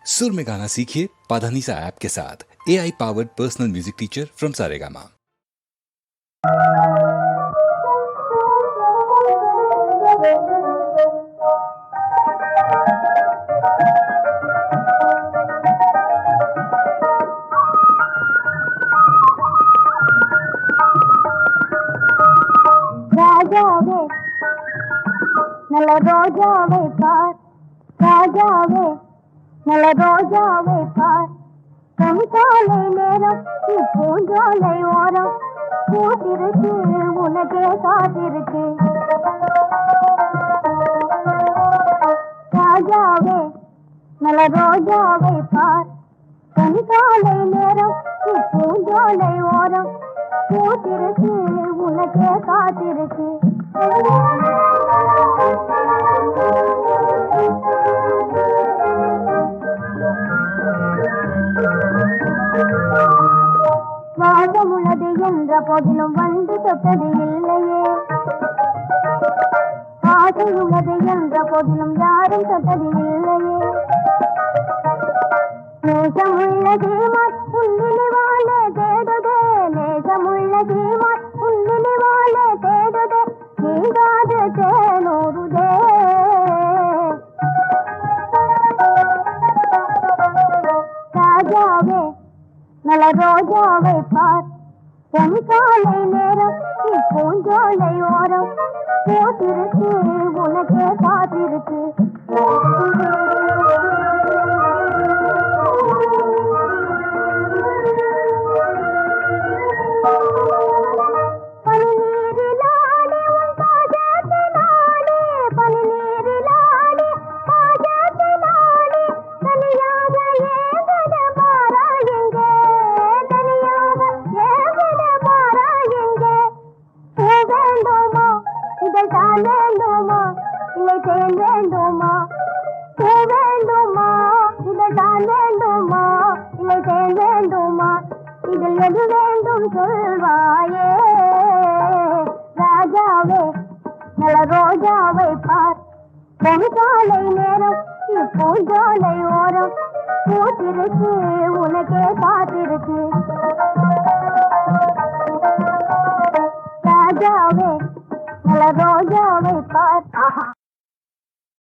सुर में गाना सीखिए पाधानीसा ऐप के साथ। AI powered personal music teacher from Saregama. ராஜாவே நல்ல ரோஜாவை பார், ராஜாவே நல்ல ரோஜாவை பார், கண்காலை நேரம் பூஞ்சோலை ஓரம் பூத்திருக்கு உனக்கே காத்திருக்கு. ராஜாவே நல்ல ரோஜாவை பார், கண்காலை நேரம் பூஞ்சோலை ஓரம் பூத்திருக்கு உனக்கே காத்திருக்கு. வாசமுள்ளது என்ற போதிலும் வந்து தொட்டது இல்லையே, ஆசையுள்ளது என்ற போதிலும் யாரும் தொட்டது இல்லையே. நேசமுள்ள தீமான் உன்னிவாளே தேடுதே, நேசமுள்ள தீமான் உன்னிவாளே தேடுதே, நீங்காது தேனூறுதே. ராஜாவே நல்ல ரோஜாவை பார், பொன்காலை நேரம் பூஞ்சோலை ஓரம் பூத்திருக்கு உனக்கே காத்திருக்கு. பனிநீரிலாடி உன் பாதத்தினாலே, பனிநீரிலாடி பாதத்தினாலே தனியாக ஏகத பாராயங்கே, தனியாக ஏகத பாராயங்கே. பூ வேண்டுமா இதழ் தான் வேண்டுமா இல்லை தேன் வேண்டுமா, பூ வேண்டுமா இதழ் தான் வேண்டுமா இல்லை தேன் வேண்டுமா, இதில் எது வேண்டும் சொல்வாயே. ராஜாவே நல்ல ரோஜாவை பார், பொன்காலை நேரம் பூஞ்சோலை ஓரம் பூத்திருக்கு உனக்கே காத்திருக்கு. ராஜாவே நல்ல ரோஜாவை பார்.